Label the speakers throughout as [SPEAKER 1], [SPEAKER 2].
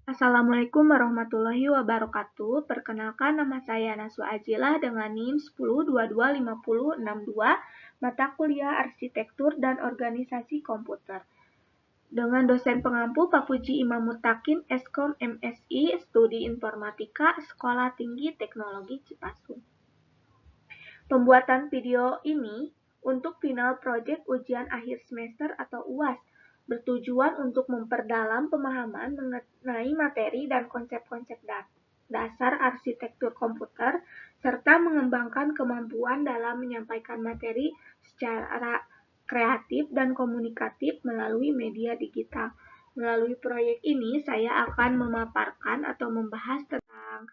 [SPEAKER 1] Assalamualaikum warahmatullahi wabarakatuh. Perkenalkan, nama saya Naswa Ajilah dengan NIM 10225062, mata kuliah Arsitektur dan Organisasi Komputer. Dengan dosen pengampu Pak Puji Imam Mutakin, Eskom MSI, Studi Informatika, Sekolah Tinggi Teknologi Cipasung. Pembuatan video ini untuk final proyek ujian akhir semester atau UAS, bertujuan untuk memperdalam pemahaman mengenai materi dan konsep-konsep dasar arsitektur komputer, serta mengembangkan kemampuan dalam menyampaikan materi secara kreatif dan komunikatif melalui media digital. Melalui proyek ini, saya akan memaparkan atau membahas tentang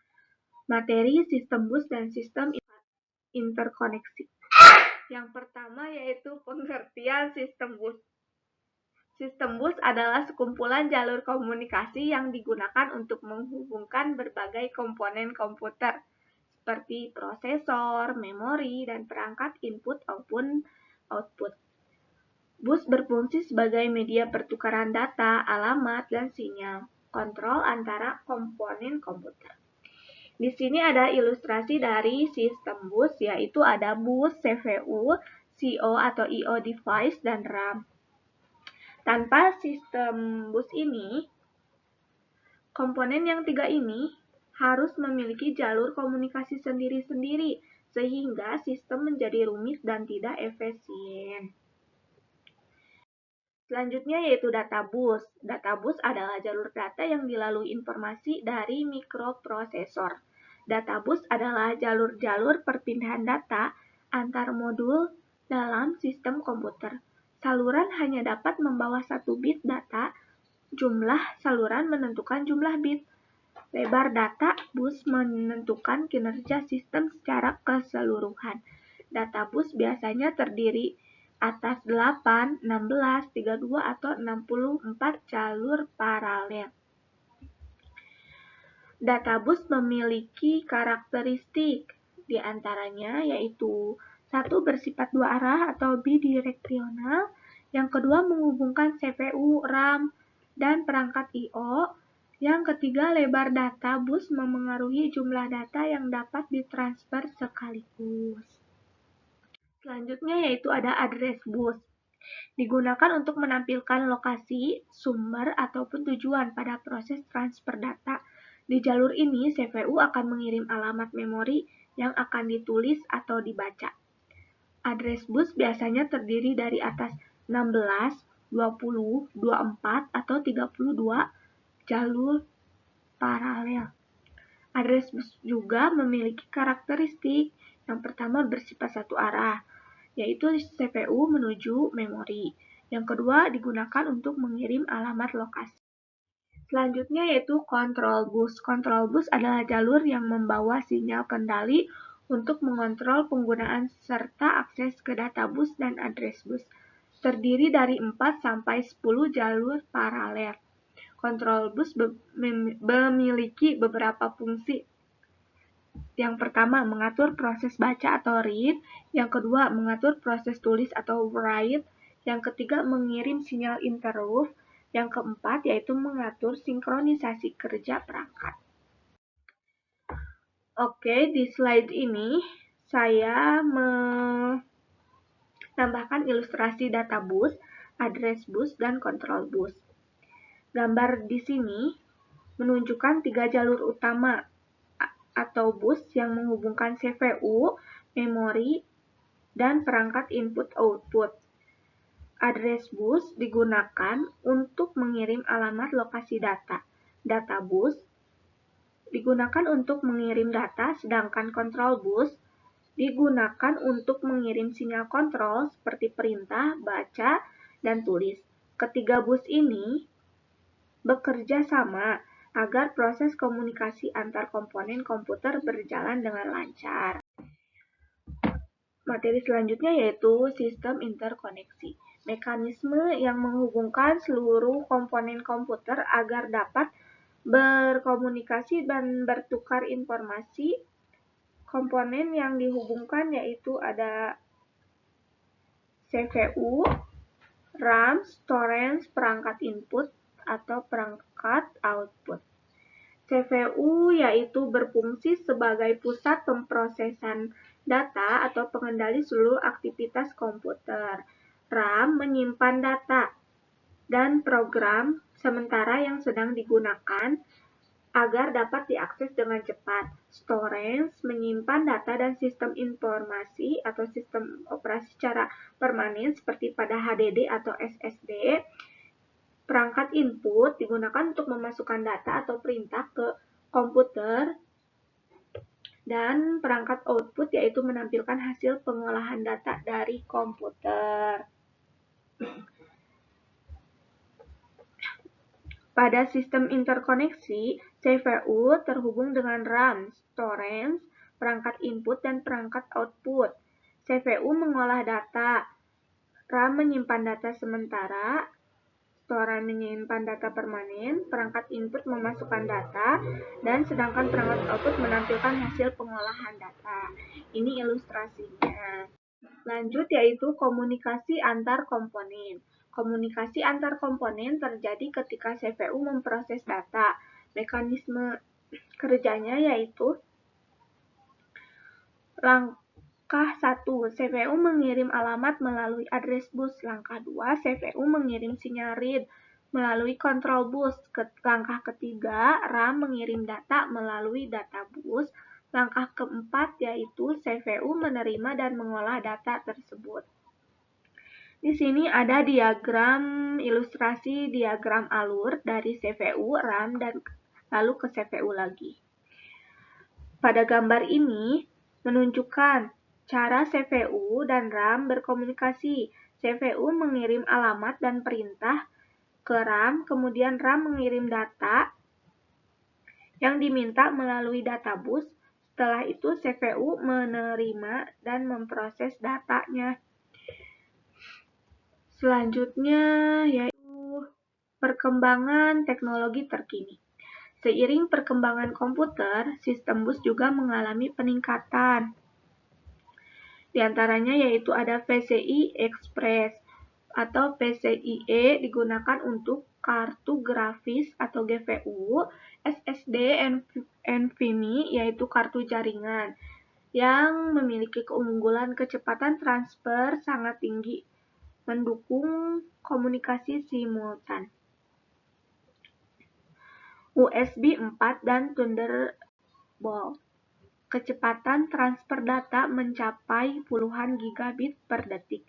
[SPEAKER 1] materi sistem bus dan sistem interkoneksi. Yang pertama yaitu pengertian sistem bus. Sistem bus adalah sekumpulan jalur komunikasi yang digunakan untuk menghubungkan berbagai komponen komputer, seperti prosesor, memori, dan perangkat input maupun output. Bus berfungsi sebagai media pertukaran data, alamat, dan sinyal kontrol antara komponen komputer. Di sini ada ilustrasi dari sistem bus, yaitu ada bus, CPU, CO atau I/O device, dan RAM. Tanpa sistem bus ini, komponen yang tiga ini harus memiliki jalur komunikasi sendiri-sendiri, sehingga sistem menjadi rumit dan tidak efisien. Selanjutnya yaitu data bus. Data bus adalah jalur data yang dilalui informasi dari mikroprosesor. Data bus adalah jalur-jalur perpindahan data antar modul dalam sistem komputer. Saluran hanya dapat membawa 1 bit data, jumlah saluran menentukan jumlah bit. Lebar data bus menentukan kinerja sistem secara keseluruhan. Data bus biasanya terdiri atas 8, 16, 32, atau 64 jalur paralel. Databus memiliki karakteristik, di antaranya yaitu 1. Bersifat dua arah atau bidireksional. Yang kedua, menghubungkan CPU, RAM, dan perangkat I/O. Yang ketiga, lebar data bus memengaruhi jumlah data yang dapat ditransfer sekaligus. Selanjutnya yaitu ada address bus. Digunakan untuk menampilkan lokasi, sumber, ataupun tujuan pada proses transfer data. Di jalur ini, CPU akan mengirim alamat memori yang akan ditulis atau dibaca. Address bus biasanya terdiri dari atas 16, 20, 24, atau 32 jalur paralel. Address bus juga memiliki karakteristik. Yang pertama, bersifat satu arah, yaitu CPU menuju memori. Yang kedua, digunakan untuk mengirim alamat lokasi. Selanjutnya yaitu control bus. Control bus adalah jalur yang membawa sinyal kendali untuk mengontrol penggunaan serta akses ke data bus dan address bus. Terdiri dari 4 sampai 10 jalur paralel. Control bus memiliki beberapa fungsi. Yang pertama, mengatur proses baca atau read. Yang kedua, mengatur proses tulis atau write. Yang ketiga, mengirim sinyal interrupt. Yang keempat, yaitu mengatur sinkronisasi kerja perangkat. Oke, di slide ini saya menambahkan ilustrasi data bus, address bus, dan control bus. Gambar di sini menunjukkan 3 jalur utama atau bus yang menghubungkan CPU, memori, dan perangkat input-output. Address bus digunakan untuk mengirim alamat lokasi data. Data bus digunakan untuk mengirim data, sedangkan control bus digunakan untuk mengirim sinyal kontrol seperti perintah, baca, dan tulis. Ketiga bus ini bekerja sama agar proses komunikasi antar komponen komputer berjalan dengan lancar. Materi selanjutnya yaitu sistem interkoneksi. Mekanisme yang menghubungkan seluruh komponen komputer agar dapat berkomunikasi dan bertukar informasi. Komponen yang dihubungkan yaitu ada CPU, RAM, storage, perangkat input, atau perangkat output. CPU yaitu berfungsi sebagai pusat pemrosesan data atau pengendali seluruh aktivitas komputer. RAM menyimpan data dan program sementara yang sedang digunakan agar dapat diakses dengan cepat. Storage menyimpan data dan sistem informasi atau sistem operasi secara permanen seperti pada HDD atau SSD. Perangkat input digunakan untuk memasukkan data atau perintah ke komputer, dan perangkat output yaitu menampilkan hasil pengolahan data dari komputer. Pada sistem interkoneksi, CPU terhubung dengan RAM, storage, perangkat input, dan perangkat output. CPU mengolah data, RAM menyimpan data sementara, storage menyimpan data permanen, perangkat input memasukkan data, dan sedangkan perangkat output menampilkan hasil pengolahan data. Ini ilustrasinya. Lanjut yaitu komunikasi antar komponen. Komunikasi antar komponen terjadi ketika CPU memproses data. Mekanisme kerjanya yaitu langkah 1, CPU mengirim alamat melalui address bus. Langkah 2, CPU mengirim sinyal read melalui control bus. Langkah ketiga, RAM mengirim data melalui data bus. Langkah keempat yaitu CPU menerima dan mengolah data tersebut. Di sini ada diagram ilustrasi diagram alur dari CPU, RAM, dan lalu ke CPU lagi. Pada gambar ini menunjukkan cara CPU dan RAM berkomunikasi. CPU mengirim alamat dan perintah ke RAM, kemudian RAM mengirim data yang diminta melalui data bus. Setelah itu CPU menerima dan memproses datanya. Selanjutnya yaitu perkembangan teknologi terkini. Seiring perkembangan komputer, sistem bus juga mengalami peningkatan. Di antaranya yaitu ada PCI Express atau PCIe digunakan untuk kartu grafis atau GPU, SSD NVMe yaitu kartu jaringan yang memiliki keunggulan kecepatan transfer sangat tinggi, mendukung komunikasi simultan. USB 4 dan Thunderbolt. Kecepatan transfer data mencapai puluhan gigabit per detik.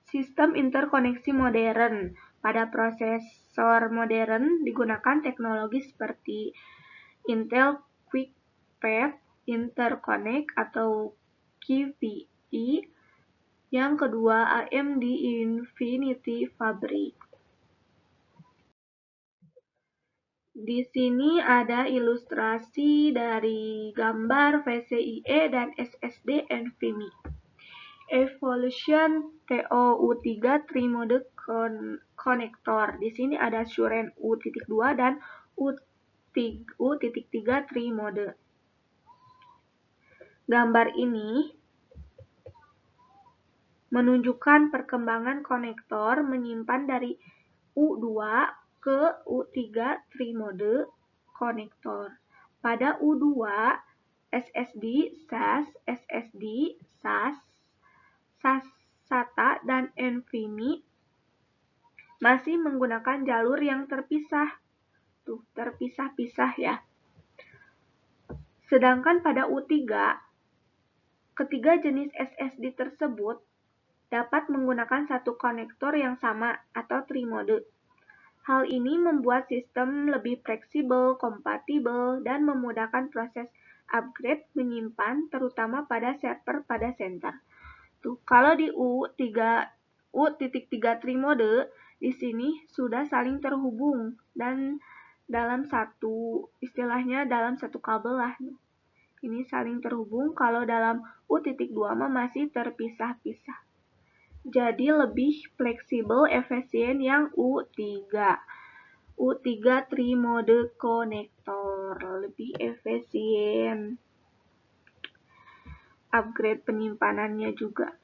[SPEAKER 1] Sistem interkoneksi modern. Pada prosesor modern digunakan teknologi seperti Intel QuickPath Interconnect atau QPI. Yang kedua, AMD Infinity Fabric. Di sini ada ilustrasi dari gambar PCIe dan SSD NVMe. Evolution TOU3 Tri-Mode Connector. Di sini ada Suren U.2 dan U.3 Tri-Mode. Gambar ini menunjukkan perkembangan konektor menyimpan dari U2 ke U3 Tri-Mode konektor. Pada U2, SSD, SAS, SSD, SAS, SATA, dan NVMe masih menggunakan jalur yang terpisah. Terpisah-pisah ya. Sedangkan pada U3, ketiga jenis SSD tersebut dapat menggunakan satu konektor yang sama atau Tri-Mode. Hal ini membuat sistem lebih fleksibel, kompatibel, dan memudahkan proses upgrade menyimpan, terutama pada server pada center. Kalau di U.3 Tri-Mode, di sini sudah saling terhubung dan dalam satu kabel lah. Ini saling terhubung. Kalau dalam U.2 masih terpisah-pisah. Jadi lebih fleksibel, efisien yang U3. U3 Tri-Mode Connector lebih efisien. Upgrade penyimpanannya juga.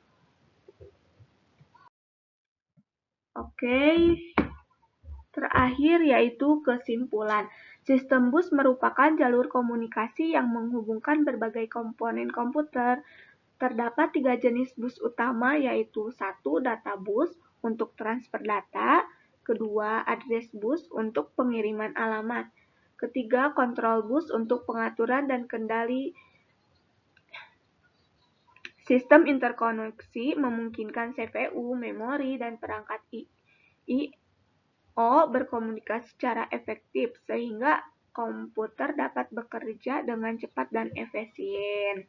[SPEAKER 1] Oke. Terakhir yaitu kesimpulan. Sistem bus merupakan jalur komunikasi yang menghubungkan berbagai komponen komputer. Terdapat 3 jenis bus utama yaitu 1. Data bus untuk transfer data, kedua address bus untuk pengiriman alamat, ketiga kontrol bus untuk pengaturan dan kendali. Sistem interkoneksi memungkinkan CPU, memori, dan perangkat I/O berkomunikasi secara efektif sehingga komputer dapat bekerja dengan cepat dan efisien.